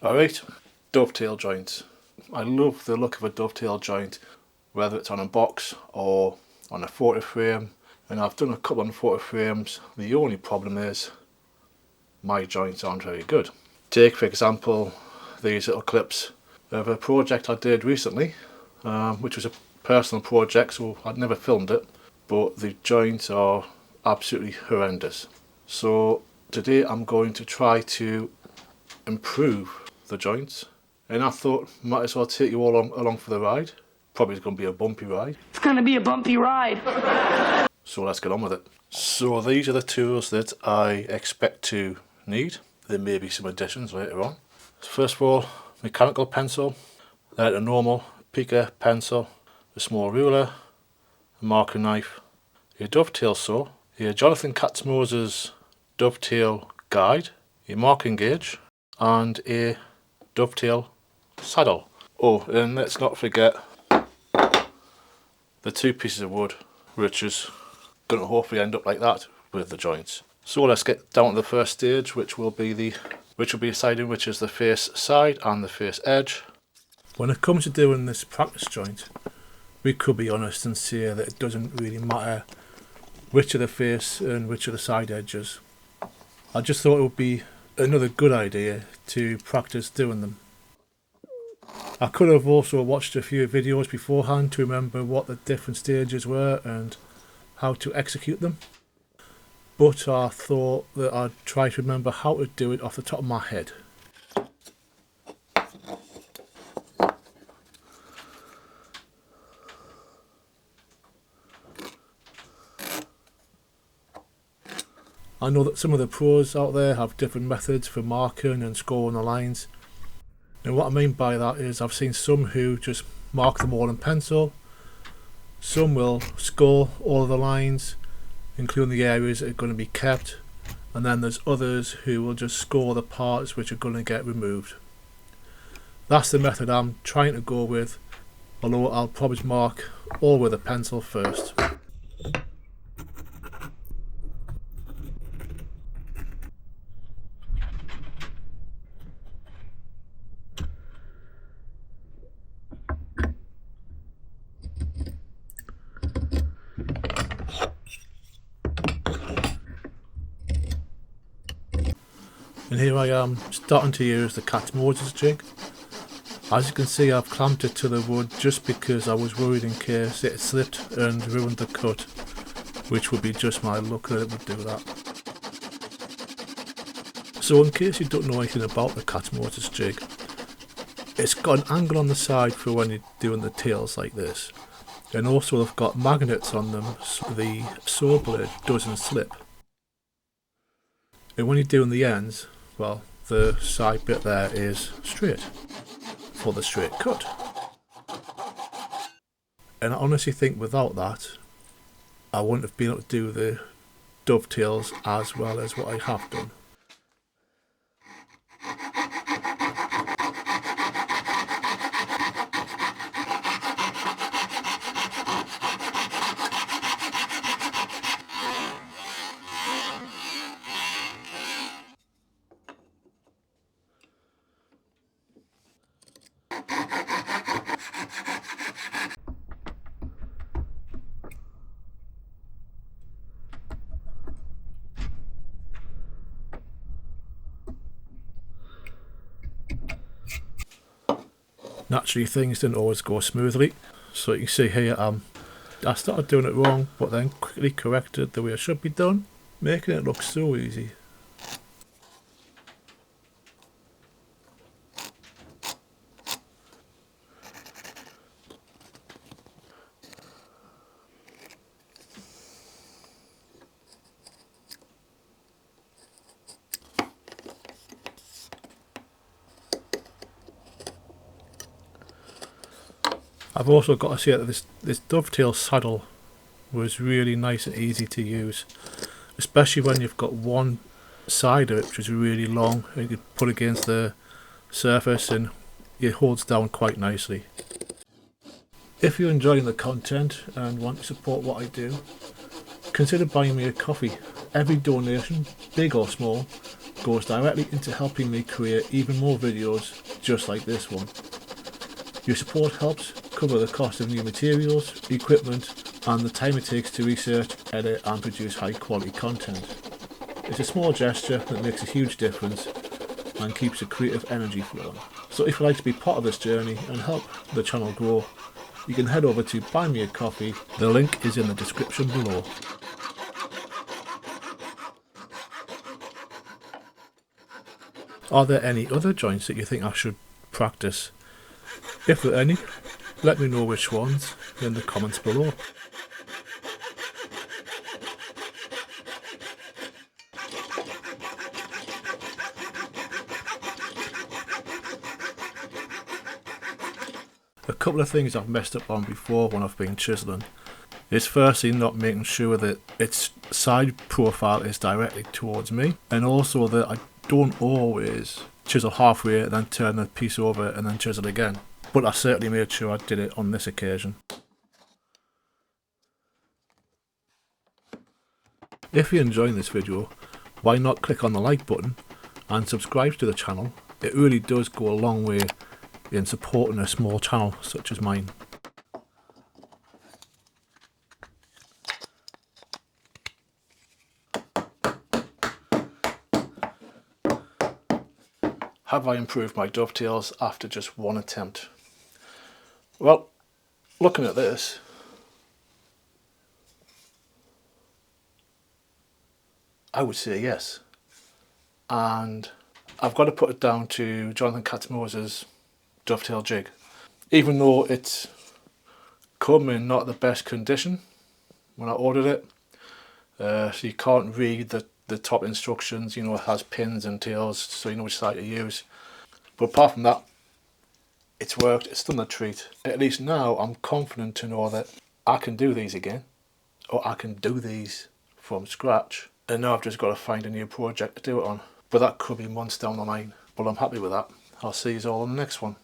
Alright, dovetail joints. I love the look of a dovetail joint, whether it's on a box or on a photo frame, and I've done a couple on photo frames. The only problem is my joints aren't very good. Take for example these little clips of a project I did recently, which was a personal project, so I'd never filmed it, but the joints are absolutely horrendous. So today I'm going to try to improve the joints, and I thought might as well take you all along for the ride. Probably it's going to be a bumpy ride. It's going to be a bumpy ride. So let's get on with it. So these are the tools that I expect to need. There may be some additions later on. First of all, mechanical pencil, then a normal pica pencil, a small ruler, a marking knife, a dovetail saw, a Jonathan Katz-Moses dovetail guide, a marking gauge, and a dovetail saddle. Oh, and let's not forget the two pieces of wood, which is going to hopefully end up like that with the joints. So let's get down to the first stage, which will be deciding which is the face side and the face edge. When it comes to doing this practice joint, we could be honest and say that it doesn't really matter which are the face and which are the side edges. I just thought it would be another good idea to practice doing them. I could have also watched a few videos beforehand to remember what the different stages were and how to execute them, but I thought that I'd try to remember how to do it off the top of my head. I know that some of the pros out there have different methods for marking and scoring the lines. And what I mean by that is I've seen some who just mark them all in pencil. Some will score all of the lines, including the areas that are going to be kept. And then there's others who will just score the parts which are going to get removed. That's the method I'm trying to go with, although I'll probably mark all with a pencil first. And here I am starting to use the Katz-Moses jig. As you can see, I've clamped it to the wood just because I was worried in case it slipped and ruined the cut, which would be just my luck that it would do that. So in case you don't know anything about the Katz-Moses jig, it's got an angle on the side for when you're doing the tails like this, and also they've got magnets on them so the saw blade doesn't slip. And when you're doing the ends, well, the side bit there is straight for the straight cut. And I honestly think without that, I wouldn't have been able to do the dovetails as well as what I have done. Naturally, things didn't always go smoothly, so you can see here I started doing it wrong, but then quickly corrected the way it should be done, making it look so easy. I've also got to say that this dovetail saddle was really nice and easy to use, especially when you've got one side of it which is really long and you can put against the surface and it holds down quite nicely. If you're enjoying the content and want to support what I do, consider buying me a coffee. Every donation, big or small, goes directly into helping me create even more videos just like this one. Your support helps cover the cost of new materials, equipment, and the time it takes to research, edit and produce high quality content. It's a small gesture that makes a huge difference and keeps the creative energy flowing. So if you'd like to be part of this journey and help the channel grow, you can head over to Buy Me a Coffee. The link is in the description below. Are there any other joints that you think I should practice? If there are any, let me know which ones in the comments below. A couple of things I've messed up on before when I've been chiseling is firstly not making sure that its side profile is directly towards me, and also that I don't always chisel halfway, then turn the piece over and then chisel again. But I certainly made sure I did it on this occasion. If you're enjoying this video, why not click on the like button and subscribe to the channel? It really does go a long way in supporting a small channel such as mine. Have I improved my dovetails after just one attempt? Well, looking at this, I would say yes. And I've got to put it down to Jonathan Katz-Moses' dovetail jig. Even though it's come in not the best condition when I ordered it, so you can't read the top instructions, you know, it has pins and tails so you know which side to use. But apart from that, it's worked, it's done the treat. At least now I'm confident to know that I can do these again, or I can do these from scratch. And now I've just got to find a new project to do it on. But that could be months down the line. But I'm happy with that. I'll see you all in the next one.